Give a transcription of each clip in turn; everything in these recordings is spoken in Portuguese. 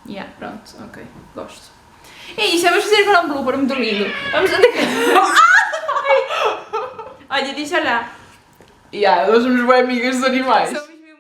Yeah, pronto, ok, gosto. É isso, vamos fazer agora um blooper muito lindo. Vamos... Olha, diz olá. Nós somos bem amigas dos animais. Somos mesmo...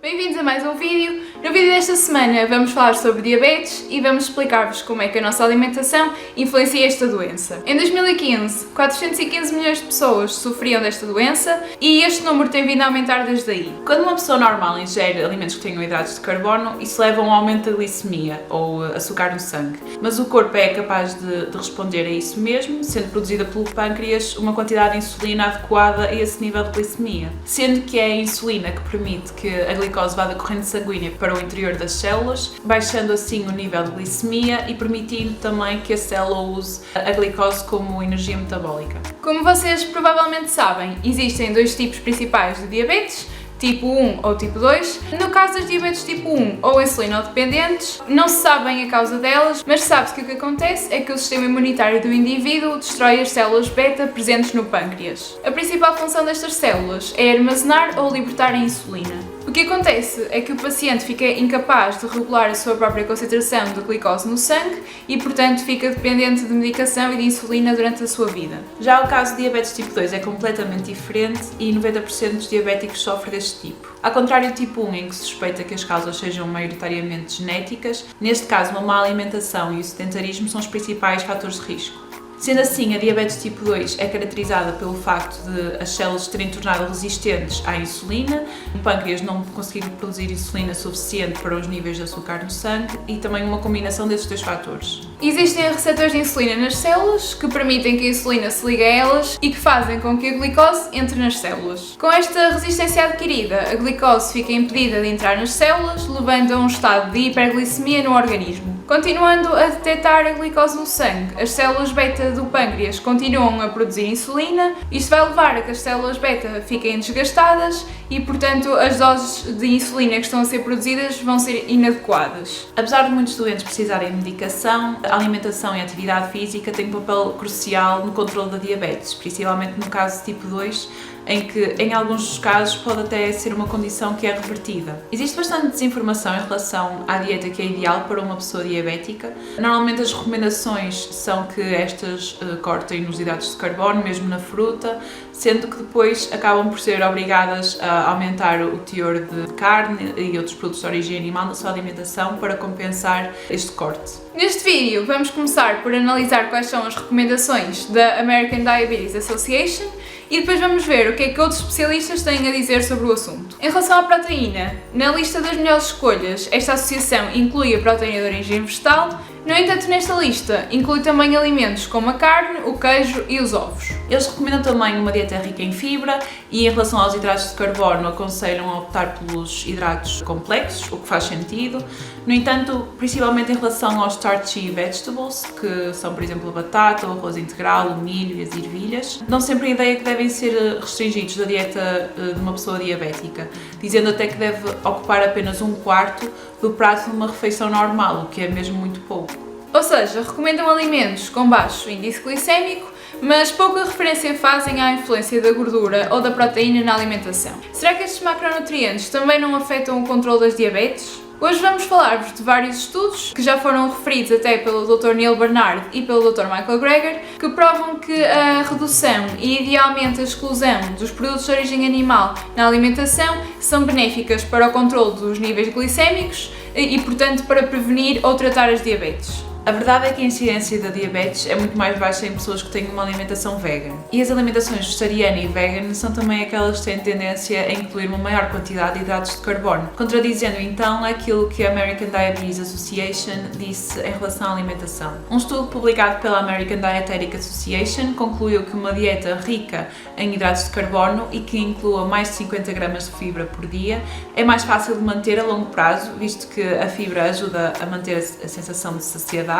Bem-vindos a mais um vídeo. No vídeo desta semana vamos falar sobre diabetes e vamos explicar-vos como é que a nossa alimentação influencia esta doença. Em 2015, 415 milhões de pessoas sofriam desta doença e este número tem vindo a aumentar desde aí. Quando uma pessoa normal ingere alimentos que tenham hidratos de carbono, isso leva a um aumento da glicemia, ou açúcar no sangue. Mas o corpo é capaz de responder a isso mesmo, sendo produzida pelo pâncreas uma quantidade de insulina adequada a esse nível de glicemia. Sendo que é a insulina que permite que a glicose vá da corrente sanguínea para o interior das células, baixando assim o nível de glicemia e permitindo também que a célula use a glicose como energia metabólica. Como vocês provavelmente sabem, existem dois tipos principais de diabetes, tipo 1 ou tipo 2. No caso das diabetes tipo 1 ou insulino-dependentes, não se sabe bem a causa delas, mas sabe-se que o que acontece é que o sistema imunitário do indivíduo destrói as células beta presentes no pâncreas. A principal função destas células é armazenar ou libertar a insulina. O que acontece é que o paciente fica incapaz de regular a sua própria concentração de glicose no sangue e, portanto, fica dependente de medicação e de insulina durante a sua vida. Já o caso de diabetes tipo 2 é completamente diferente e 90% dos diabéticos sofrem deste tipo. Ao contrário do tipo 1, em que se suspeita que as causas sejam maioritariamente genéticas, neste caso uma má alimentação e o sedentarismo são os principais fatores de risco. Sendo assim, a diabetes tipo 2 é caracterizada pelo facto de as células se terem tornado resistentes à insulina, o pâncreas não conseguir produzir insulina suficiente para os níveis de açúcar no sangue e também uma combinação desses dois fatores. Existem receptores de insulina nas células que permitem que a insulina se ligue a elas e que fazem com que a glicose entre nas células. Com esta resistência adquirida, a glicose fica impedida de entrar nas células, levando a um estado de hiperglicemia no organismo. Continuando a detectar a glicose no sangue, as células beta do pâncreas continuam a produzir insulina. Isto vai levar a que as células beta fiquem desgastadas e, portanto, as doses de insulina que estão a ser produzidas vão ser inadequadas. Apesar de muitos doentes precisarem de medicação, a alimentação e a atividade física têm um papel crucial no controle da diabetes, principalmente no caso tipo 2, em que, em alguns dos casos, pode até ser uma condição que é revertida. Existe bastante desinformação em relação à dieta que é ideal para uma pessoa diabética. Normalmente as recomendações são que estas cortem nos hidratos de carbono, mesmo na fruta, sendo que depois acabam por ser obrigadas a aumentar o teor de carne e outros produtos de origem animal na sua alimentação para compensar este corte. Neste vídeo vamos começar por analisar quais são as recomendações da American Diabetes Association e depois vamos ver o que é que outros especialistas têm a dizer sobre o assunto. Em relação à proteína, na lista das melhores escolhas, esta associação inclui a proteína de origem vegetal. No entanto, nesta lista inclui também alimentos como a carne, o queijo e os ovos. Eles recomendam também uma dieta rica em fibra e, em relação aos hidratos de carbono, aconselham a optar pelos hidratos complexos, o que faz sentido. No entanto, principalmente em relação aos starchy vegetables, que são, por exemplo, a batata, o arroz integral, o milho e as ervilhas, dão sempre a ideia que devem ser restringidos da dieta de uma pessoa diabética, dizendo até que deve ocupar apenas 1/4 do prato de uma refeição normal, o que é mesmo muito pouco. Ou seja, recomendam alimentos com baixo índice glicémico, mas pouca referência fazem à influência da gordura ou da proteína na alimentação. Será que estes macronutrientes também não afetam o controle das diabetes? Hoje vamos falar-vos de vários estudos que já foram referidos até pelo Dr. Neil Barnard e pelo Dr. Michael Greger, que provam que a redução e idealmente a exclusão dos produtos de origem animal na alimentação são benéficas para o controle dos níveis glicémicos e, portanto, para prevenir ou tratar as diabetes. A verdade é que a incidência da diabetes é muito mais baixa em pessoas que têm uma alimentação vegan. E as alimentações vegetariana e vegan são também aquelas que têm tendência a incluir uma maior quantidade de hidratos de carbono, contradizendo então aquilo que a American Diabetes Association disse em relação à alimentação. Um estudo publicado pela American Dietetic Association concluiu que uma dieta rica em hidratos de carbono e que inclua mais de 50 gramas de fibra por dia é mais fácil de manter a longo prazo, visto que a fibra ajuda a manter a sensação de saciedade,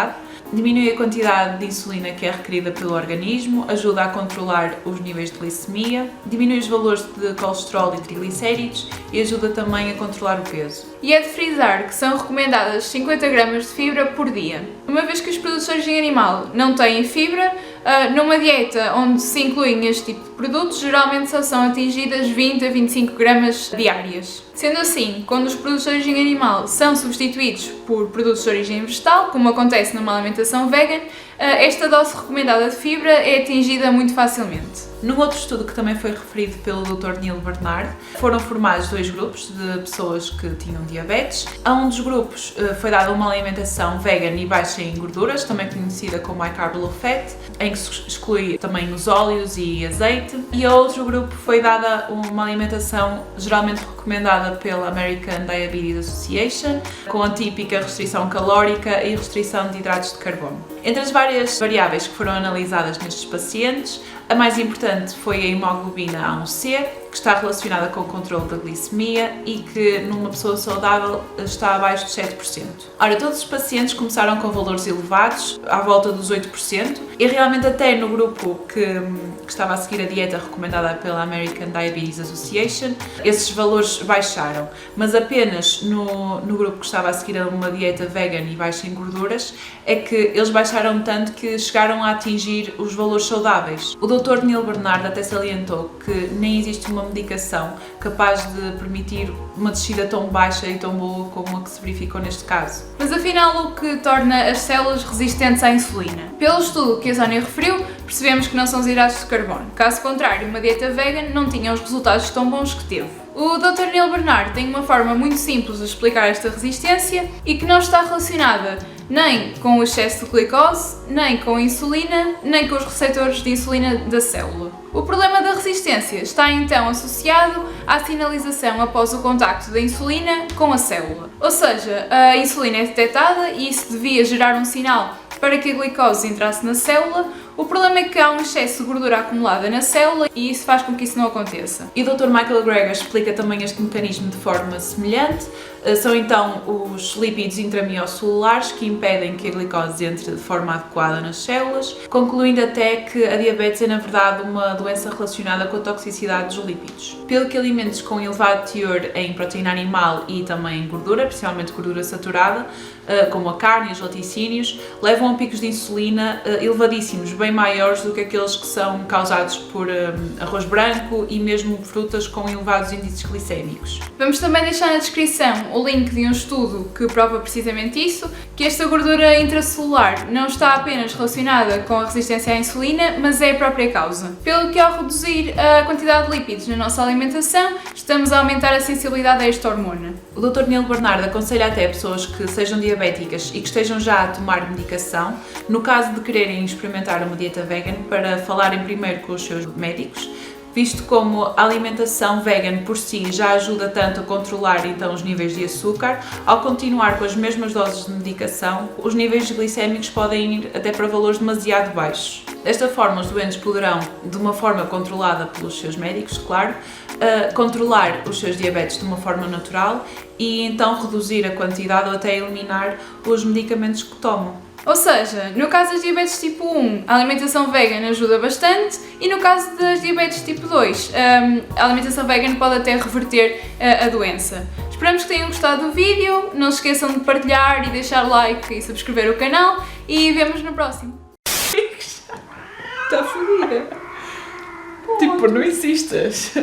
diminui a quantidade de insulina que é requerida pelo organismo, ajuda a controlar os níveis de glicemia, diminui os valores de colesterol e triglicéridos e ajuda também a controlar o peso. E é de frisar que são recomendadas 50 gramas de fibra por dia. Uma vez que os produtos de origem animal não têm fibra, numa dieta onde se incluem este tipo de produtos, geralmente só são atingidas 20 a 25 gramas diárias. Sendo assim, quando os produtos de origem animal são substituídos por produtos de origem vegetal, como acontece numa alimentação vegan, esta dose recomendada de fibra é atingida muito facilmente. Num outro estudo que também foi referido pelo Dr. Neil Bernard, foram formados 2 grupos de pessoas que tinham diabetes. A um dos grupos foi dada uma alimentação vegan e baixa em gorduras, também conhecida como high carb low fat, em que se exclui também os óleos e azeite. E a outro grupo foi dada uma alimentação geralmente recomendada pela American Diabetes Association, com a típica restrição calórica e restrição de hidratos de carbono. Entre as várias variáveis que foram analisadas nestes pacientes, a mais importante foi a hemoglobina A1C, que está relacionada com o controle da glicemia e que numa pessoa saudável está abaixo de 7%. Ora, todos os pacientes começaram com valores elevados, à volta dos 8%, e realmente até no grupo que estava a seguir a dieta recomendada pela American Diabetes Association, esses valores baixaram, mas apenas no grupo que estava a seguir a uma dieta vegan e baixa em gorduras, é que eles baixaram tanto que chegaram a atingir os valores saudáveis. O Dr. Neil Bernard até salientou que nem existe uma medicação capaz de permitir uma descida tão baixa e tão boa como a que se verificou neste caso. Mas afinal, o que torna as células resistentes à insulina? Pelo estudo que a Sónia referiu, percebemos que não são os hidratos de carbono. Caso contrário, uma dieta vegan não tinha os resultados tão bons que teve. O Dr. Neil Bernard tem uma forma muito simples de explicar esta resistência e que não está relacionada nem com o excesso de glicose, nem com a insulina, nem com os receptores de insulina da célula. O problema da resistência está então associado à sinalização após o contacto da insulina com a célula. Ou seja, a insulina é detectada e isso devia gerar um sinal para que a glicose entrasse na célula. O problema é que há um excesso de gordura acumulada na célula e isso faz com que isso não aconteça. E o Dr. Michael Greger explica também este mecanismo de forma semelhante. São então os lípidos intramioscelulares que impedem que a glicose entre de forma adequada nas células, concluindo até que a diabetes é na verdade uma doença relacionada com a toxicidade dos lípidos. Pelo que alimentos com elevado teor em proteína animal e também em gordura, principalmente gordura saturada, como a carne e os laticínios, levam a picos de insulina elevadíssimos, bem maiores do que aqueles que são causados por arroz branco e mesmo frutas com elevados índices glicémicos. Vamos também deixar na descrição o link de um estudo que prova precisamente isso, que esta gordura intracelular não está apenas relacionada com a resistência à insulina, mas é a própria causa. Pelo que ao reduzir a quantidade de lípidos na nossa alimentação, estamos a aumentar a sensibilidade a esta hormona. O Dr. Neil Bernard aconselha até pessoas que sejam diabéticas e que estejam já a tomar medicação, no caso de quererem experimentar uma dieta vegan, para falarem primeiro com os seus médicos, visto como a alimentação vegan por si já ajuda tanto a controlar então os níveis de açúcar, ao continuar com as mesmas doses de medicação, os níveis glicémicos podem ir até para valores demasiado baixos. Desta forma, os doentes poderão, de uma forma controlada pelos seus médicos, claro, controlar os seus diabetes de uma forma natural e então reduzir a quantidade ou até eliminar os medicamentos que tomam. Ou seja, no caso das diabetes tipo 1, a alimentação vegan ajuda bastante e no caso das diabetes tipo 2, a alimentação vegan pode até reverter a doença. Esperamos que tenham gostado do vídeo, não se esqueçam de partilhar e deixar like e subscrever o canal e vemos no próximo. Está fodida. Tipo, não insistas.